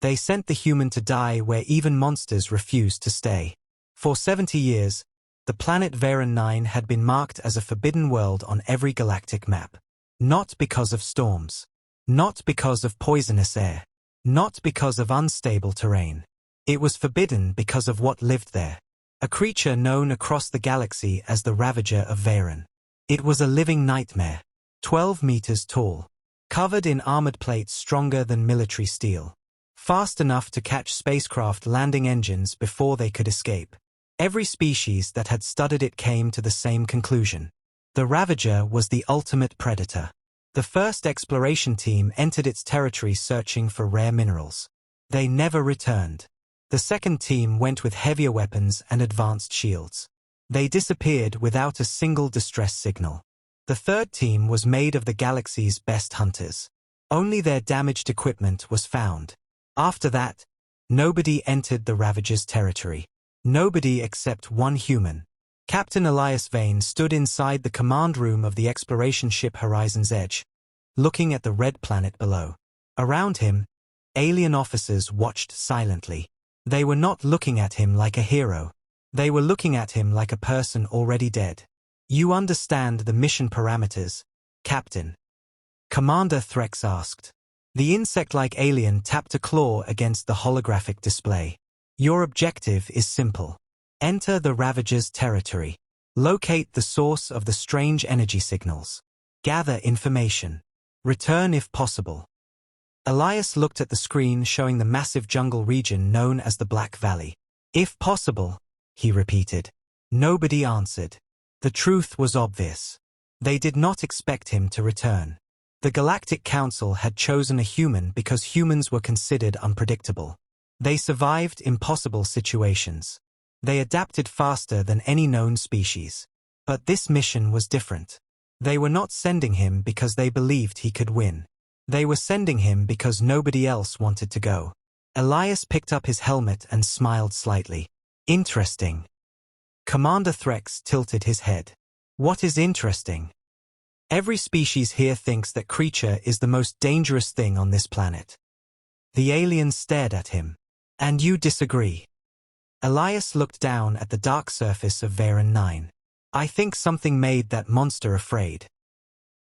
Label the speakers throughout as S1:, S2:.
S1: They sent the human to die where even monsters refused to stay. For 70 years, the planet Varen 9 had been marked as a forbidden world on every galactic map. Not because of storms. Not because of poisonous air. Not because of unstable terrain. It was forbidden because of what lived there. A creature known across the galaxy as the Ravager of Varen. It was a living nightmare. 12 meters tall. Covered in armored plates stronger than military steel. Fast enough to catch spacecraft landing engines before they could escape. Every species that had studied it came to the same conclusion. The Ravager was the ultimate predator. The first exploration team entered its territory searching for rare minerals. They never returned. The second team went with heavier weapons and advanced shields. They disappeared without a single distress signal. The third team was made of the galaxy's best hunters. Only their damaged equipment was found. After that, nobody entered the Ravager's territory. Nobody except one human. Captain Elias Vane stood inside the command room of the exploration ship Horizon's Edge, looking at the red planet below. Around him, alien officers watched silently. They were not looking at him like a hero. They were looking at him like a person already dead. "You understand the mission parameters, Captain?" Commander Threx asked. The insect-like alien tapped a claw against the holographic display. "Your objective is simple. Enter the Ravager's territory. Locate the source of the strange energy signals. Gather information. Return if possible." Elias looked at the screen showing the massive jungle region known as the Black Valley. "If possible," he repeated. Nobody answered. The truth was obvious. They did not expect him to return. The Galactic Council had chosen a human because humans were considered unpredictable. They survived impossible situations. They adapted faster than any known species. But this mission was different. They were not sending him because they believed he could win. They were sending him because nobody else wanted to go. Elias picked up his helmet and smiled slightly. "Interesting." Commander Threx tilted his head. "What is interesting?" "Every species here thinks that creature is the most dangerous thing on this planet." The alien stared at him. "And you disagree?" Elias looked down at the dark surface of Varen 9. "I think something made that monster afraid."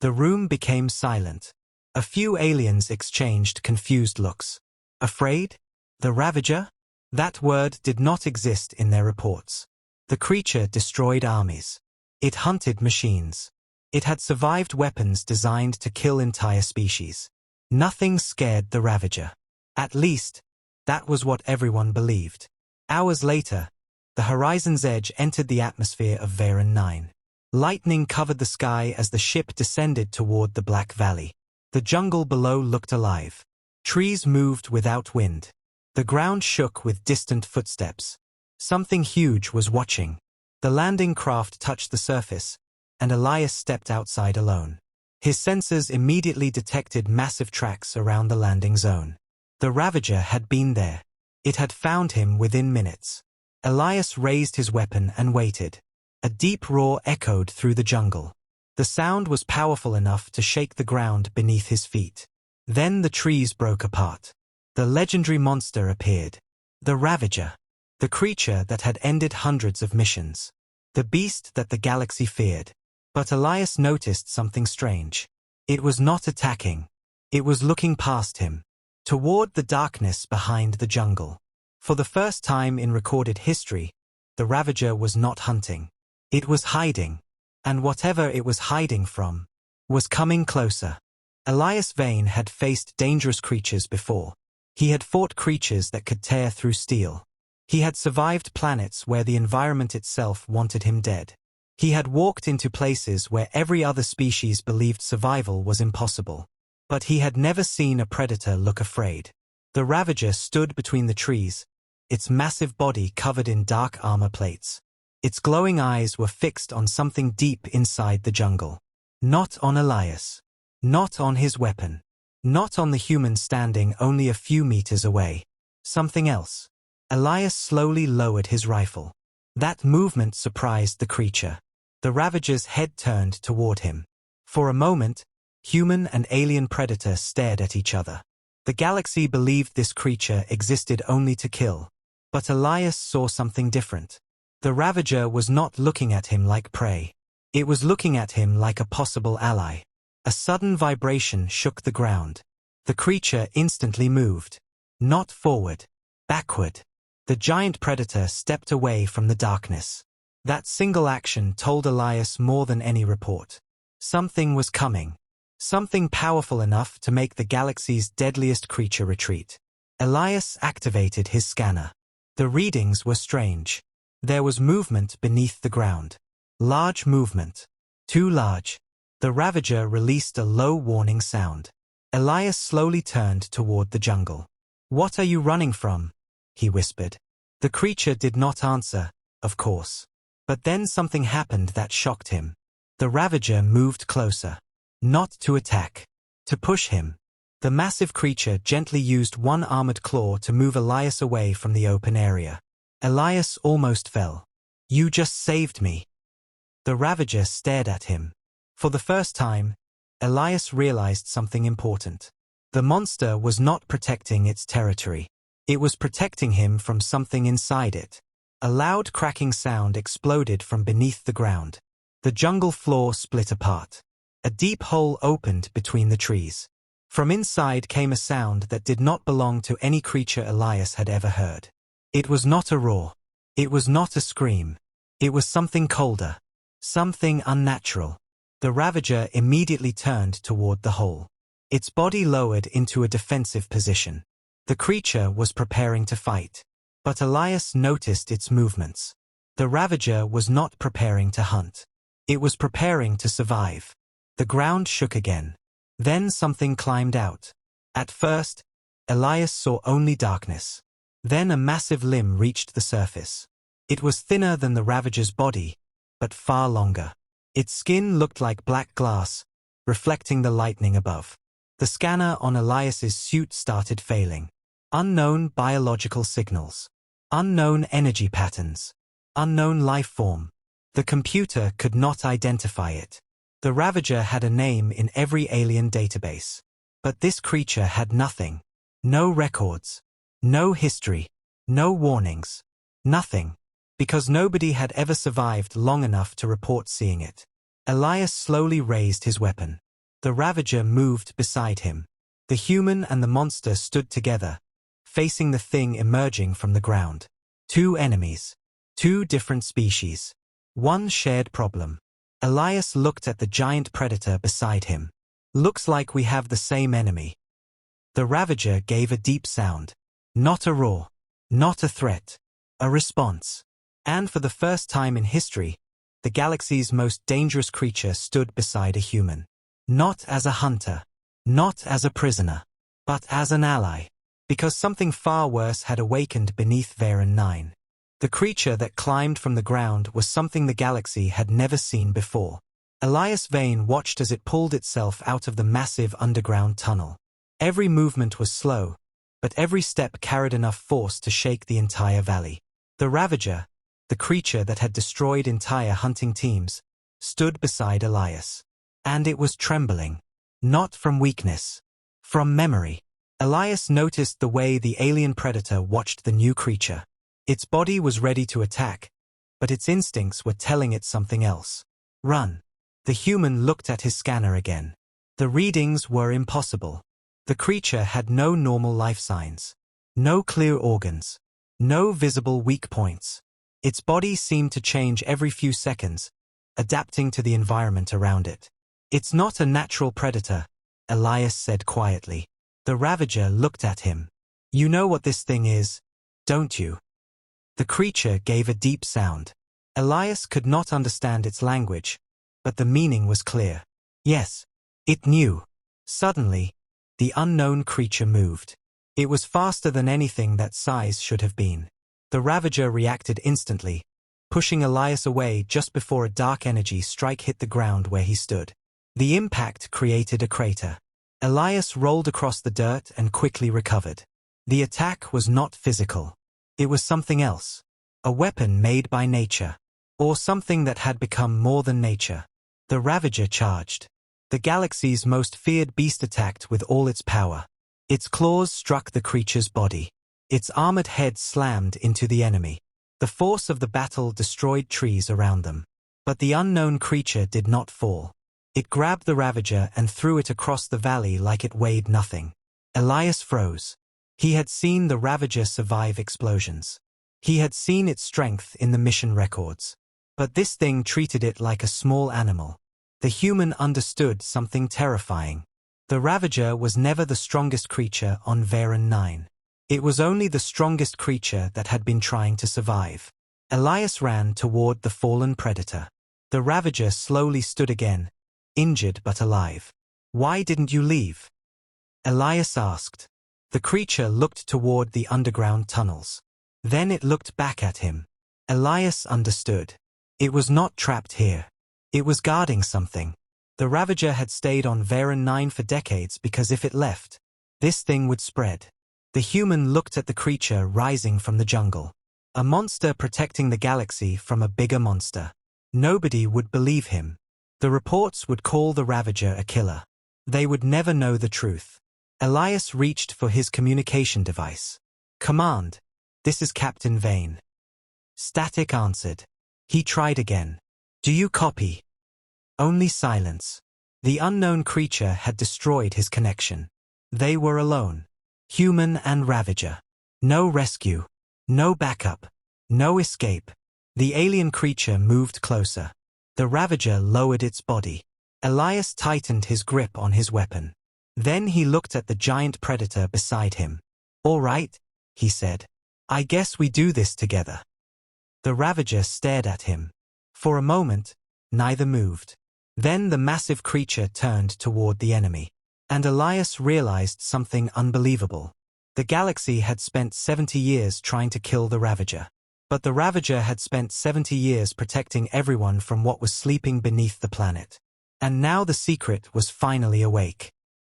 S1: The room became silent. A few aliens exchanged confused looks. Afraid? The Ravager? That word did not exist in their reports. The creature destroyed armies. It hunted machines. It had survived weapons designed to kill entire species. Nothing scared the Ravager. At least, that was what everyone believed. Hours later, the Horizon's Edge entered the atmosphere of Varen 9. Lightning covered the sky as the ship descended toward the Black Valley. The jungle below looked alive. Trees moved without wind. The ground shook with distant footsteps. Something huge was watching. The landing craft touched the surface, and Elias stepped outside alone. His sensors immediately detected massive tracks around the landing zone. The Ravager had been there. It had found him within minutes. Elias raised his weapon and waited. A deep roar echoed through the jungle. The sound was powerful enough to shake the ground beneath his feet. Then the trees broke apart. The legendary monster appeared. The Ravager. The creature that had ended hundreds of missions. The beast that the galaxy feared. But Elias noticed something strange. It was not attacking. It was looking past him, toward the darkness behind the jungle. For the first time in recorded history, the Ravager was not hunting. It was hiding. And whatever it was hiding from was coming closer. Elias Vane had faced dangerous creatures before. He had fought creatures that could tear through steel. He had survived planets where the environment itself wanted him dead. He had walked into places where every other species believed survival was impossible. But he had never seen a predator look afraid. The Ravager stood between the trees, its massive body covered in dark armor plates. Its glowing eyes were fixed on something deep inside the jungle. Not on Elias. Not on his weapon. Not on the human standing only a few meters away. Something else. Elias slowly lowered his rifle. That movement surprised the creature. The Ravager's head turned toward him. For a moment, human and alien predator stared at each other. The galaxy believed this creature existed only to kill. But Elias saw something different. The Ravager was not looking at him like prey. It was looking at him like a possible ally. A sudden vibration shook the ground. The creature instantly moved. Not forward. Backward. The giant predator stepped away from the darkness. That single action told Elias more than any report. Something was coming. Something powerful enough to make the galaxy's deadliest creature retreat. Elias activated his scanner. The readings were strange. There was movement beneath the ground. Large movement. Too large. The Ravager released a low warning sound. Elias slowly turned toward the jungle. "What are you running from?" he whispered. The creature did not answer, of course. But then something happened that shocked him. The Ravager moved closer. Not to attack. To push him. The massive creature gently used one armored claw to move Elias away from the open area. Elias almost fell. "You just saved me." The Ravager stared at him. For the first time, Elias realized something important. The monster was not protecting its territory. It was protecting him from something inside it. A loud cracking sound exploded from beneath the ground. The jungle floor split apart. A deep hole opened between the trees. From inside came a sound that did not belong to any creature Elias had ever heard. It was not a roar. It was not a scream. It was something colder. Something unnatural. The Ravager immediately turned toward the hole. Its body lowered into a defensive position. The creature was preparing to fight. But Elias noticed its movements. The Ravager was not preparing to hunt. It was preparing to survive. The ground shook again. Then something climbed out. At first, Elias saw only darkness. Then a massive limb reached the surface. It was thinner than the Ravager's body, but far longer. Its skin looked like black glass, reflecting the lightning above. The scanner on Elias's suit started failing. Unknown biological signals. Unknown energy patterns. Unknown life form. The computer could not identify it. The Ravager had a name in every alien database. But this creature had nothing. No records. No history. No warnings. Nothing. Because nobody had ever survived long enough to report seeing it. Elias slowly raised his weapon. The Ravager moved beside him. The human and the monster stood together, facing the thing emerging from the ground. Two enemies. Two different species. One shared problem. Elias looked at the giant predator beside him. "Looks like we have the same enemy." The Ravager gave a deep sound. Not a roar. Not a threat. A response. And for the first time in history, the galaxy's most dangerous creature stood beside a human. Not as a hunter. Not as a prisoner. But as an ally. Because something far worse had awakened beneath Varen 9. The creature that climbed from the ground was something the galaxy had never seen before. Elias Vane watched as it pulled itself out of the massive underground tunnel. Every movement was slow, but every step carried enough force to shake the entire valley. The Ravager, the creature that had destroyed entire hunting teams, stood beside Elias. And it was trembling. Not from weakness. From memory. Elias noticed the way the alien predator watched the new creature. Its body was ready to attack, but its instincts were telling it something else. Run. The human looked at his scanner again. The readings were impossible. The creature had no normal life signs. No clear organs. No visible weak points. Its body seemed to change every few seconds, adapting to the environment around it. "It's not a natural predator," Elias said quietly. The Ravager looked at him. "You know what this thing is, don't you?" The creature gave a deep sound. Elias could not understand its language, but the meaning was clear. Yes, it knew. Suddenly, the unknown creature moved. It was faster than anything that size should have been. The Ravager reacted instantly, pushing Elias away just before a dark energy strike hit the ground where he stood. The impact created a crater. Elias rolled across the dirt and quickly recovered. The attack was not physical. It was something else. A weapon made by nature. Or something that had become more than nature. The Ravager charged. The galaxy's most feared beast attacked with all its power. Its claws struck the creature's body. Its armored head slammed into the enemy. The force of the battle destroyed trees around them. But the unknown creature did not fall. It grabbed the Ravager and threw it across the valley like it weighed nothing. Elias froze. He had seen the Ravager survive explosions. He had seen its strength in the mission records. But this thing treated it like a small animal. The human understood something terrifying. The Ravager was never the strongest creature on Varen 9. It was only the strongest creature that had been trying to survive. Elias ran toward the fallen predator. The Ravager slowly stood again, injured but alive. "Why didn't you leave?" Elias asked. The creature looked toward the underground tunnels. Then it looked back at him. Elias understood. It was not trapped here. It was guarding something. The Ravager had stayed on Varen 9 for decades because if it left, this thing would spread. The human looked at the creature rising from the jungle. A monster protecting the galaxy from a bigger monster. Nobody would believe him. The reports would call the Ravager a killer. They would never know the truth. Elias reached for his communication device. "Command, this is Captain Vane." Static answered. He tried again. "Do you copy?" Only silence. The unknown creature had destroyed his connection. They were alone. Human and Ravager. No rescue. No backup. No escape. The alien creature moved closer. The Ravager lowered its body. Elias tightened his grip on his weapon. Then he looked at the giant predator beside him. "All right," he said. "I guess we do this together." The Ravager stared at him. For a moment, neither moved. Then the massive creature turned toward the enemy. And Elias realized something unbelievable. The galaxy had spent 70 years trying to kill the Ravager. But the Ravager had spent 70 years protecting everyone from what was sleeping beneath the planet. And now the secret was finally awake.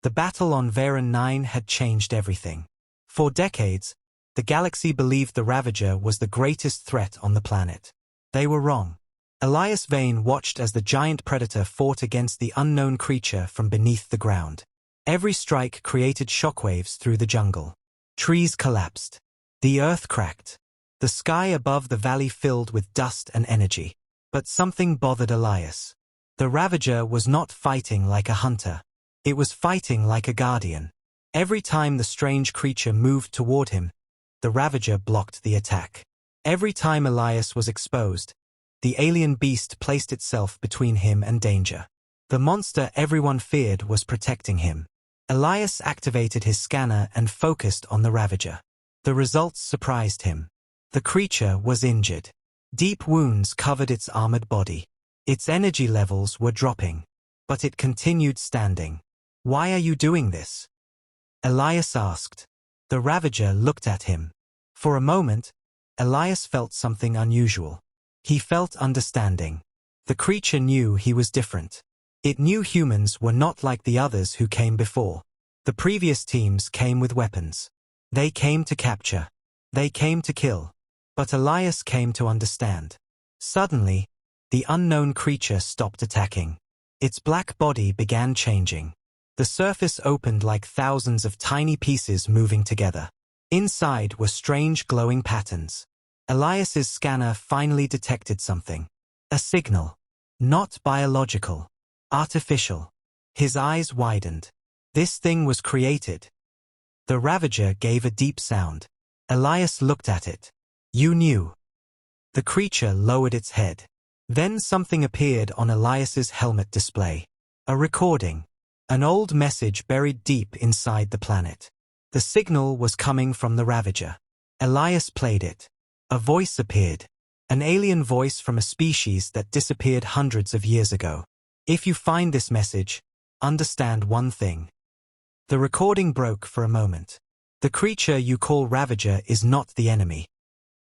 S1: The battle on Varen 9 had changed everything. For decades, the galaxy believed the Ravager was the greatest threat on the planet. They were wrong. Elias Vane watched as the giant predator fought against the unknown creature from beneath the ground. Every strike created shockwaves through the jungle. Trees collapsed. The earth cracked. The sky above the valley filled with dust and energy. But something bothered Elias. The Ravager was not fighting like a hunter. It was fighting like a guardian. Every time the strange creature moved toward him, the Ravager blocked the attack. Every time Elias was exposed, the alien beast placed itself between him and danger. The monster everyone feared was protecting him. Elias activated his scanner and focused on the Ravager. The results surprised him. The creature was injured. Deep wounds covered its armored body. Its energy levels were dropping. But it continued standing. "Why are you doing this?" Elias asked. The Ravager looked at him. For a moment, Elias felt something unusual. He felt understanding. The creature knew he was different. It knew humans were not like the others who came before. The previous teams came with weapons. They came to capture. They came to kill. But Elias came to understand. Suddenly, the unknown creature stopped attacking. Its black body began changing. The surface opened like thousands of tiny pieces moving together. Inside were strange glowing patterns. Elias's scanner finally detected something. A signal. Not biological. Artificial. His eyes widened. This thing was created. The Ravager gave a deep sound. Elias looked at it. "You knew." The creature lowered its head. Then something appeared on Elias's helmet display. A recording. An old message buried deep inside the planet. The signal was coming from the Ravager. Elias played it. A voice appeared. An alien voice from a species that disappeared hundreds of years ago. "If you find this message, understand one thing." The recording broke for a moment. "The creature you call Ravager is not the enemy."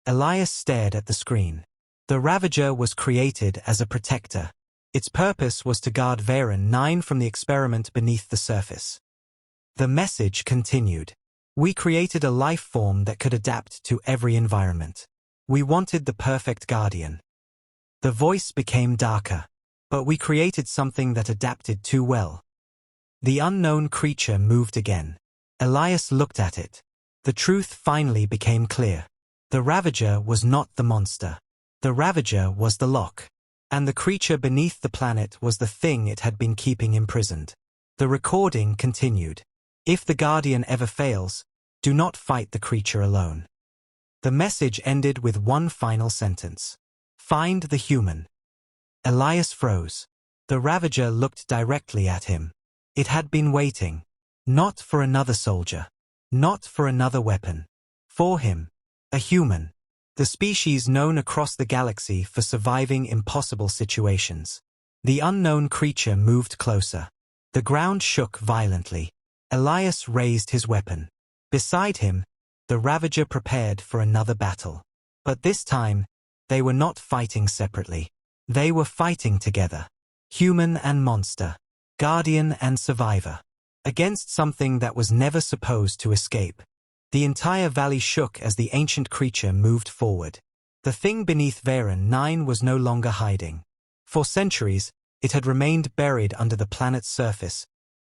S1: Elias stared at the screen. The Ravager was created as a protector. Its purpose was to guard Varen 9 from the experiment beneath the surface. The message continued. "We created a life form that could adapt to every environment. We wanted the perfect guardian." The voice became darker. "But we created something that adapted too well." The unknown creature moved again. Elias looked at it. The truth finally became clear. The Ravager was not the monster. The Ravager was the lock. And the creature beneath the planet was the thing it had been keeping imprisoned. The recording continued. If the Guardian ever fails, do not fight the creature alone. The message ended with one final sentence. Find the human. Elias froze. The Ravager looked directly at him. It had been waiting. Not for another soldier. Not for another weapon. For him. A human. The species known across the galaxy for surviving impossible situations. The unknown creature moved closer. The ground shook violently. Elias raised his weapon. Beside him, the Ravager prepared for another battle. But this time, they were not fighting separately. They were fighting together. Human and monster. Guardian and survivor. Against something that was never supposed to escape. The entire valley shook as the ancient creature moved forward. The thing beneath Varen 9 was no longer hiding. For centuries, it had remained buried under the planet's surface,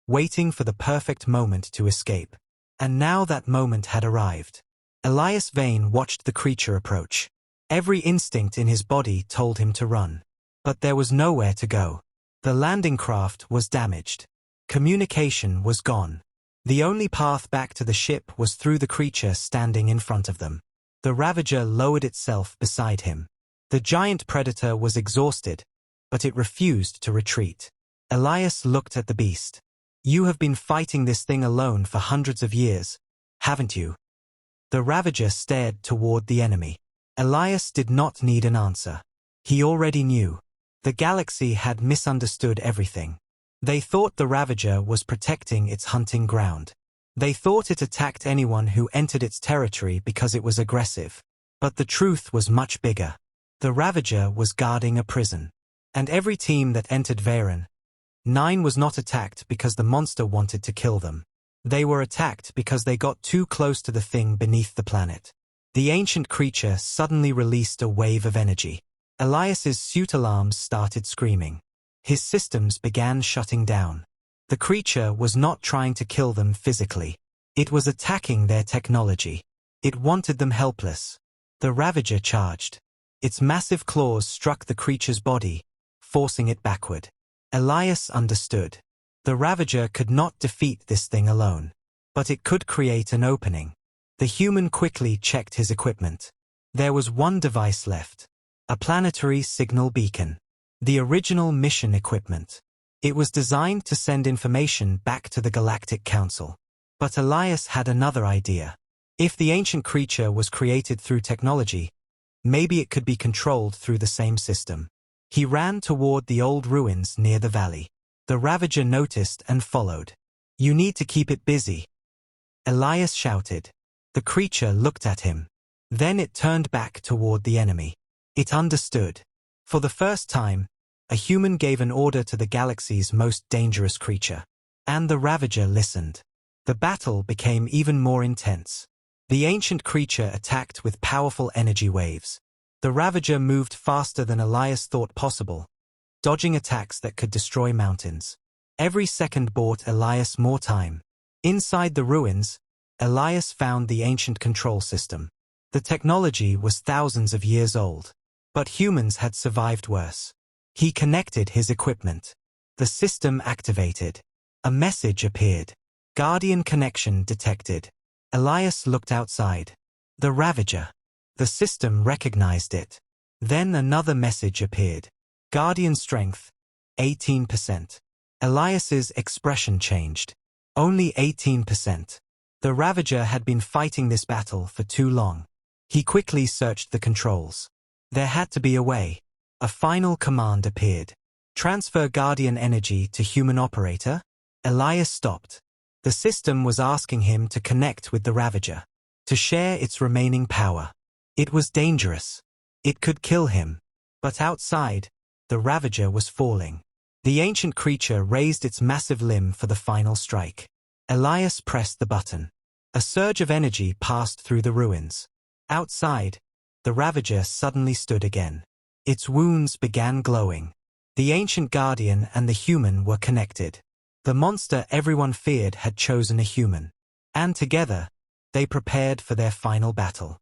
S1: waiting for the perfect moment to escape. And now that moment had arrived. Elias Vane watched the creature approach. Every instinct in his body told him to run. But there was nowhere to go. The landing craft was damaged. Communication was gone. The only path back to the ship was through the creature standing in front of them. The Ravager lowered itself beside him. The giant predator was exhausted, but it refused to retreat. Elias looked at the beast. You have been fighting this thing alone for hundreds of years, haven't you? The Ravager stared toward the enemy. Elias did not need an answer. He already knew. The galaxy had misunderstood everything. They thought the Ravager was protecting its hunting ground. They thought it attacked anyone who entered its territory because it was aggressive. But the truth was much bigger. The Ravager was guarding a prison. And every team that entered Varen 9 was not attacked because the monster wanted to kill them. They were attacked because they got too close to the thing beneath the planet. The ancient creature suddenly released a wave of energy. Elias's suit alarms started screaming. His systems began shutting down. The creature was not trying to kill them physically. It was attacking their technology. It wanted them helpless. The Ravager charged. Its massive claws struck the creature's body, forcing it backward. Elias understood. The Ravager could not defeat this thing alone. But it could create an opening. The human quickly checked his equipment. There was one device left. A planetary signal beacon. The original mission equipment. It was designed to send information back to the Galactic Council. But Elias had another idea. If the ancient creature was created through technology, maybe it could be controlled through the same system. He ran toward the old ruins near the valley. The Ravager noticed and followed. You need to keep it busy. Elias shouted. The creature looked at him. Then it turned back toward the enemy. It understood. For the first time, a human gave an order to the galaxy's most dangerous creature. And the Ravager listened. The battle became even more intense. The ancient creature attacked with powerful energy waves. The Ravager moved faster than Elias thought possible, dodging attacks that could destroy mountains. Every second bought Elias more time. Inside the ruins, Elias found the ancient control system. The technology was thousands of years old. But humans had survived worse. He connected his equipment. The system activated. A message appeared. Guardian connection detected. Elias looked outside. The Ravager. The system recognized it. Then another message appeared. Guardian strength, 18%. Elias's expression changed. Only 18%. The Ravager had been fighting this battle for too long. He quickly searched the controls. There had to be a way. A final command appeared. Transfer Guardian energy to human operator? Elias stopped. The system was asking him to connect with the Ravager, to share its remaining power. It was dangerous. It could kill him. But outside, the Ravager was falling. The ancient creature raised its massive limb for the final strike. Elias pressed the button. A surge of energy passed through the ruins. Outside, the Ravager suddenly stood again. Its wounds began glowing. The ancient Guardian and the human were connected. The monster everyone feared had chosen a human. And together, they prepared for their final battle.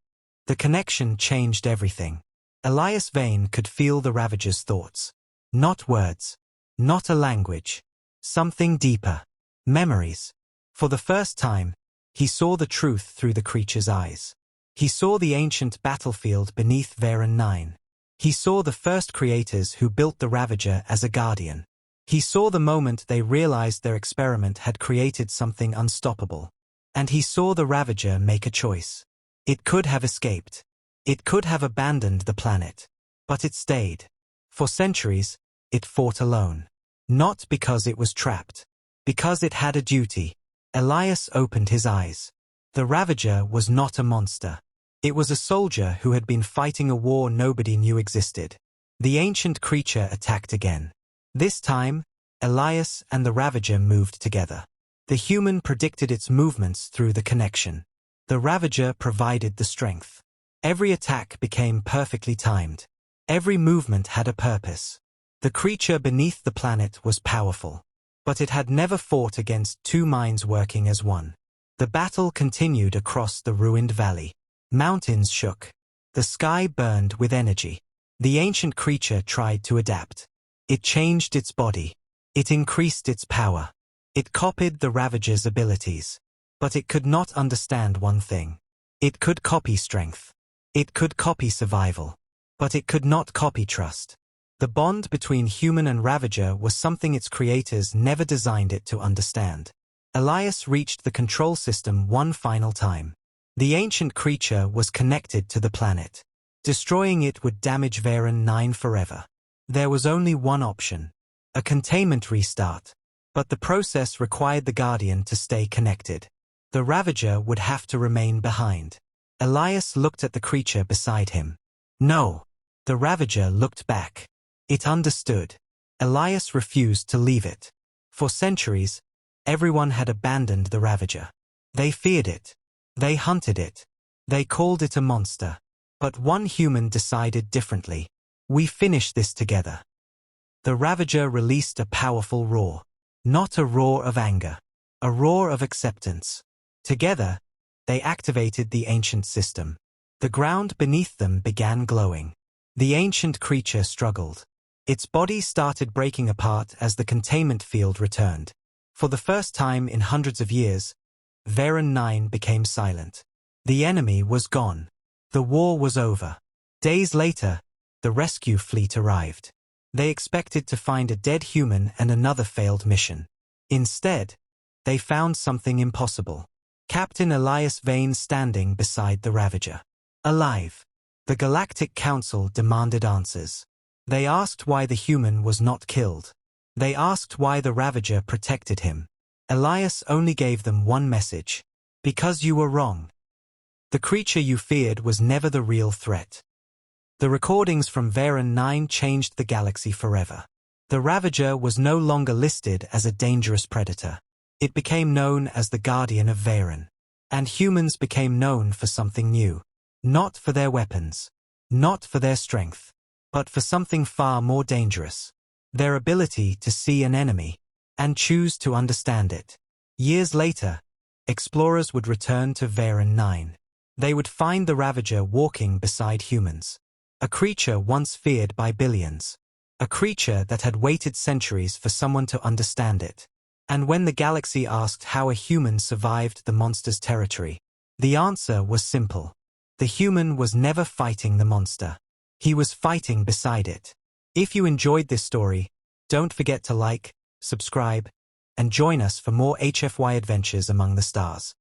S1: The connection changed everything. Elias Vane could feel the Ravager's thoughts. Not words. Not a language. Something deeper. Memories. For the first time, he saw the truth through the creature's eyes. He saw the ancient battlefield beneath Varen 9. He saw the first creators who built the Ravager as a guardian. He saw the moment they realized their experiment had created something unstoppable. And he saw the Ravager make a choice. It could have escaped. It could have abandoned the planet. But it stayed. For centuries, it fought alone. Not because it was trapped. Because it had a duty. Elias opened his eyes. The Ravager was not a monster. It was a soldier who had been fighting a war nobody knew existed. The ancient creature attacked again. This time, Elias and the Ravager moved together. The human predicted its movements through the connection. The Ravager provided the strength. Every attack became perfectly timed. Every movement had a purpose. The creature beneath the planet was powerful. But it had never fought against two minds working as one. The battle continued across the ruined valley. Mountains shook. The sky burned with energy. The ancient creature tried to adapt. It changed its body. It increased its power. It copied the Ravager's abilities. But it could not understand one thing. It could copy strength. It could copy survival. But it could not copy trust. The bond between human and Ravager was something its creators never designed it to understand. Elias reached the control system one final time. The ancient creature was connected to the planet. Destroying it would damage Varen 9 forever. There was only one option. A containment restart. But the process required the Guardian to stay connected. The Ravager would have to remain behind. Elias looked at the creature beside him. No. The Ravager looked back. It understood. Elias refused to leave it. For centuries, everyone had abandoned the Ravager. They feared it. They hunted it. They called it a monster. But one human decided differently. We finish this together. The Ravager released a powerful roar. Not a roar of anger. A roar of acceptance. Together, they activated the ancient system. The ground beneath them began glowing. The ancient creature struggled. Its body started breaking apart as the containment field returned. For the first time in hundreds of years, Varen 9 became silent. The enemy was gone. The war was over. Days later, the rescue fleet arrived. They expected to find a dead human and another failed mission. Instead, they found something impossible. Captain Elias Vane standing beside the Ravager. Alive. The Galactic Council demanded answers. They asked why the human was not killed. They asked why the Ravager protected him. Elias only gave them one message. Because you were wrong. The creature you feared was never the real threat. The recordings from Varen 9 changed the galaxy forever. The Ravager was no longer listed as a dangerous predator. It became known as the Guardian of Varen. And humans became known for something new. Not for their weapons. Not for their strength. But for something far more dangerous. Their ability to see an enemy. And choose to understand it. Years later, explorers would return to Varen 9. They would find the Ravager walking beside humans. A creature once feared by billions. A creature that had waited centuries for someone to understand it. And when the galaxy asked how a human survived the monster's territory, the answer was simple. The human was never fighting the monster. He was fighting beside it. If you enjoyed this story, don't forget to like, subscribe, and join us for more HFY adventures among the stars.